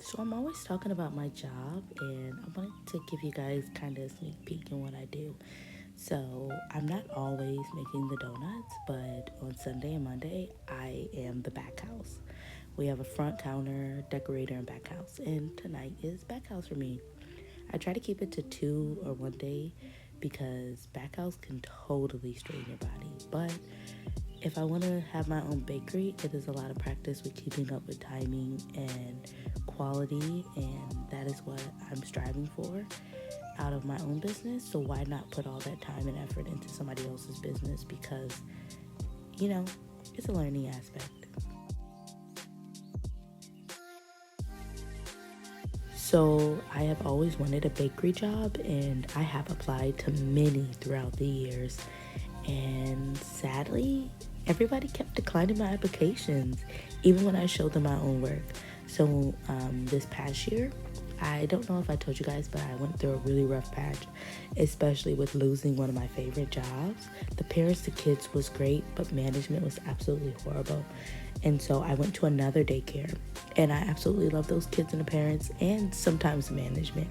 So I'm always talking about my job, and I wanted to give you guys kind of a sneak peek in what I do. So I'm not always making the donuts, but on Sunday and Monday, I am the back house. We have a front counter, decorator, and back house, and tonight is back house for me. I try to keep it to 2 or 1 day because back house can totally strain your body, but if I want to have my own bakery, it is a lot of practice with keeping up with timing and quality, and that is what I'm striving for out of my own business. So, why not put all that time and effort into somebody else's business? Because, you know, it's a learning aspect. So, I have always wanted a bakery job, and I have applied to many throughout the years. And sadly, everybody kept declining my applications, even when I showed them my own work. So, this past year, I don't know if I told you guys, but I went through a really rough patch, especially with losing one of my favorite jobs. The parents to kids was great, but management was absolutely horrible. And so I went to another daycare, and I absolutely love those kids and the parents, and sometimes management.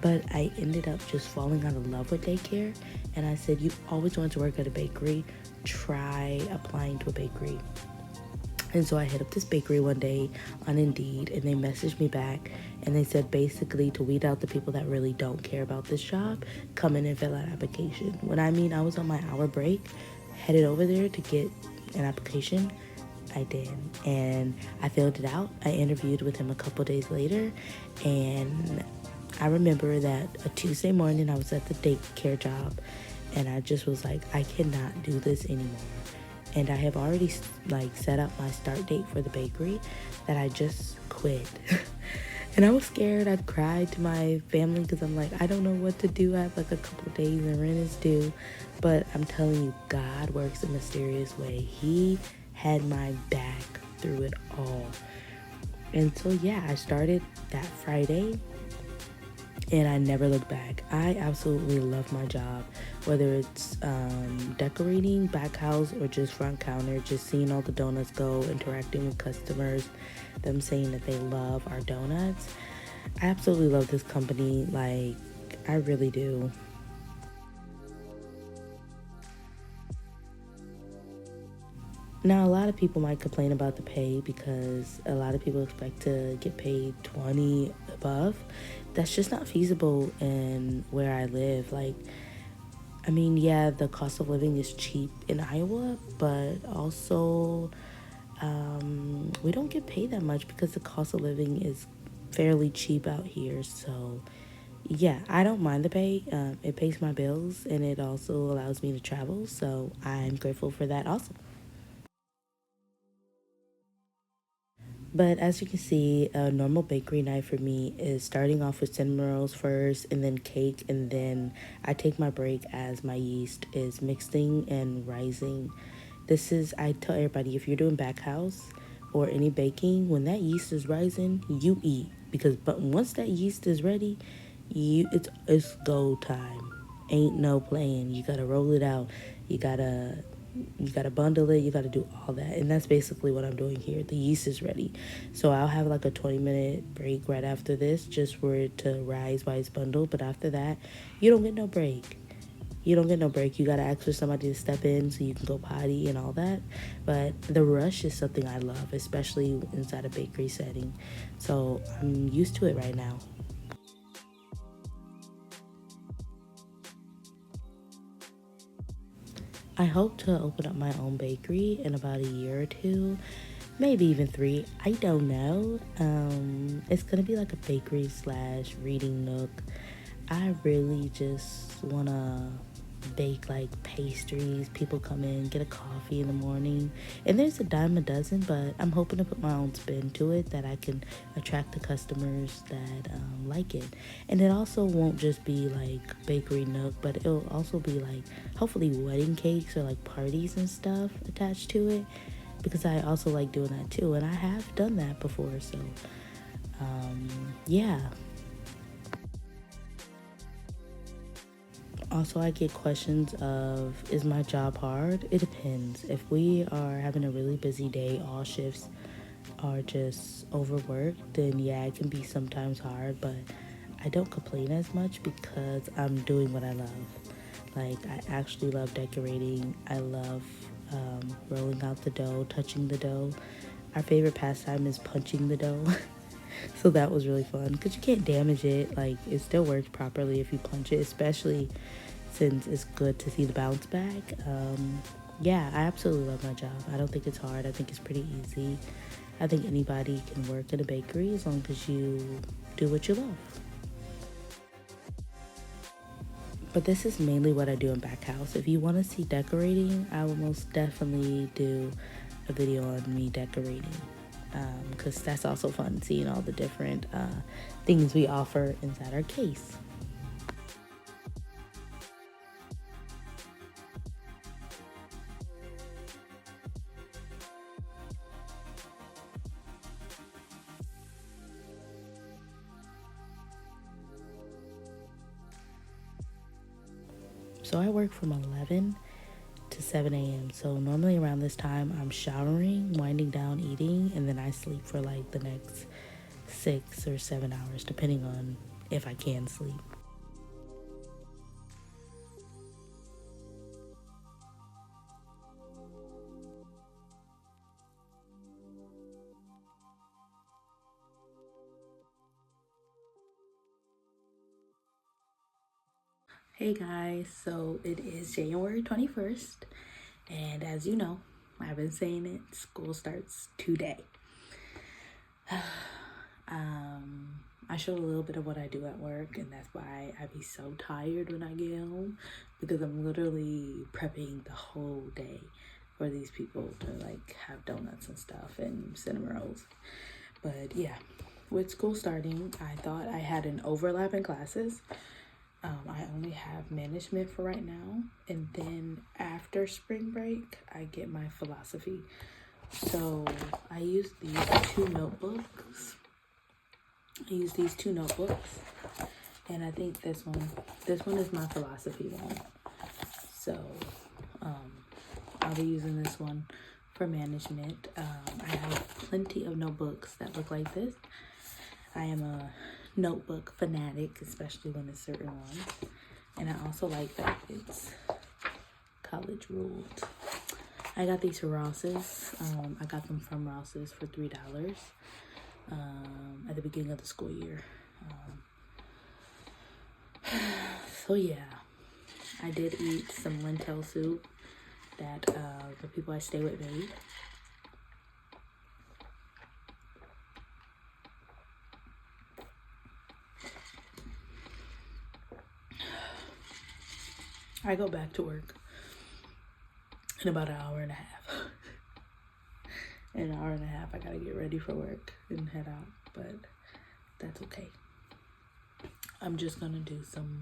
But I ended up just falling out of love with daycare, and I said, "You always wanted to work at a bakery, try applying to a bakery." And so I hit up this bakery one day on Indeed, and they messaged me back, and they said basically to weed out the people that really don't care about this job, come in and fill out an application. When I mean I was on my hour break, headed over there to get an application, I did. And I filled it out. I interviewed with him a couple days later, and I remember that a Tuesday morning I was at the daycare job, and I just was like, I cannot do this anymore. And I have already set up my start date for the bakery that I just quit. And I was scared. I'd cried to my family because I'm like, I don't know what to do. I have like a couple of days and rent is due. But I'm telling you, God works a mysterious way. He had my back through it all. And so, yeah, I started that Friday, and I never look back. I absolutely love my job, whether it's decorating back house or just front counter, just seeing all the donuts go, interacting with customers, them saying that they love our donuts. I absolutely love this company. Like, I really do. Now, a lot of people might complain about the pay because a lot of people expect to get paid 20 above. That's just not feasible in where I live. Like, I mean, yeah, the cost of living is cheap in Iowa, but also we don't get paid that much because the cost of living is fairly cheap out here. So, yeah, I don't mind the pay. It pays my bills, and it also allows me to travel. So, I'm grateful for that also. But as you can see, a normal bakery night for me is starting off with cinnamon rolls first, and then cake, and then I take my break as my yeast is mixing and rising. I tell everybody, if you're doing back house or any baking, when that yeast is rising, you eat. Because but once that yeast is ready, it's go time. Ain't no playing. You gotta roll it out. You gotta you gotta bundle it. You gotta do all that, and that's basically what I'm doing here. The yeast is ready, so I'll have like a 20-minute break right after this, just for it to rise while it's bundled. But after that, you don't get no break. You don't get no break. You gotta ask for somebody to step in so you can go potty and all that. But the rush is something I love, especially inside a bakery setting. So I'm used to it right now. I hope to open up my own bakery in about a year or two, maybe even 3. I don't know. It's gonna be like a bakery slash reading nook. I really just wanna bake like pastries. People come in, get a coffee in the morning, and there's a dime a dozen. But I'm hoping to put my own spin to it that I can attract the customers that like it. And it also won't just be like bakery nook, but it'll also be like hopefully wedding cakes or like parties and stuff attached to it, because I also like doing that too, and I have done that before. So yeah. Also, I get questions of, is my job hard? It depends. If we are having a really busy day, all shifts, are just overworked, then yeah, it can be sometimes hard, but I don't complain as much because I'm doing what I love. Like, I actually love decorating. I love rolling out the dough, touching the dough. Our favorite pastime is punching the dough. So that was really fun because you can't damage it. Like, it still works properly if you punch it, especially since it's good to see the bounce back. Yeah, I absolutely love my job. I don't think it's hard. I think it's pretty easy. I think anybody can work in a bakery as long as you do what you love. But this is mainly what I do in back house. If you want to see decorating, I will most definitely do a video on me decorating, because that's also fun, seeing all the different things we offer inside our case. So I work from 11 to 7 a.m. So normally around this time, I'm showering, winding down, eating, and then I sleep for like the next 6 or 7 hours, depending on if I can sleep. Hey guys, so it is January 21st, and as you know, I've been saying it, school starts today. I showed a little bit of what I do at work, and that's why I be so tired when I get home, because I'm literally prepping the whole day for these people to like have donuts and stuff and cinnamon rolls. But yeah, with school starting, I thought I had an overlap in classes. I only have management for right now, and then after spring break, I get my philosophy. So I use these two notebooks. And I think this one is my philosophy one. So I'll be using this one for management. I have plenty of notebooks that look like this. I am a notebook fanatic, especially when it's certain ones. And I also like that it's college ruled. I got these for Ross's. I got them from Ross's for $3 at the beginning of the school year. So yeah, I did eat some lentil soup that the people I stay with made. I go back to work in about an hour and a half. In an hour and a half, I gotta get ready for work and head out, but that's okay. I'm just gonna do some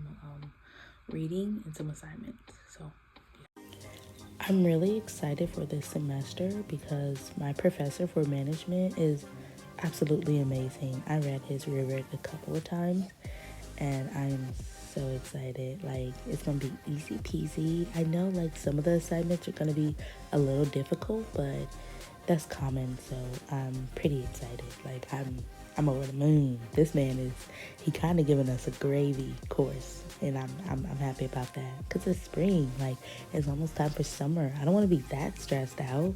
reading and some assignments. So yeah. I'm really excited for this semester because my professor for management is absolutely amazing. I read his rubric a couple of times and I'm so excited. Like, it's gonna be easy peasy. I know like some of the assignments are gonna be a little difficult, but that's common, so I'm pretty excited. Like, I'm over the moon. This man he kind of giving us a gravy course, and I'm happy about that because it's spring. Like, it's almost time for summer. I don't want to be that stressed out.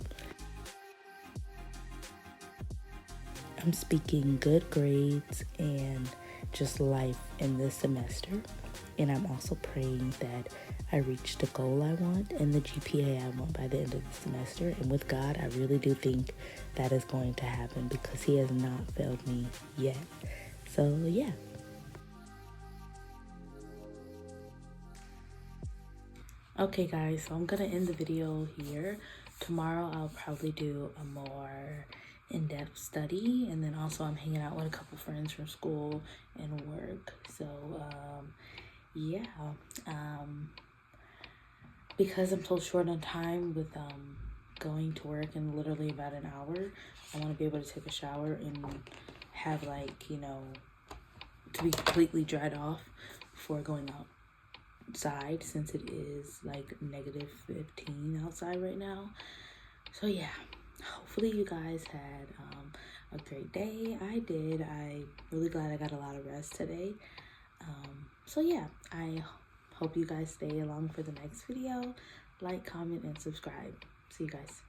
I'm speaking good grades and just life in this semester. And I'm also praying that I reach the goal I want and the GPA I want by the end of the semester. And with God, I really do think that is going to happen because He has not failed me yet. So yeah. Okay guys, so I'm gonna end the video here. Tomorrow I'll probably do a more in-depth study, and then also I'm hanging out with a couple friends from school and work. So yeah, because I'm so short on time with going to work in literally about an hour, I want to be able to take a shower and have like, you know, to be completely dried off before going outside, since it is like -15 outside right now. So yeah, hopefully you guys had a great day. I did. I'm really glad I got a lot of rest today. So yeah, I hope you guys stay along for the next video. Like, comment, and subscribe. See you guys.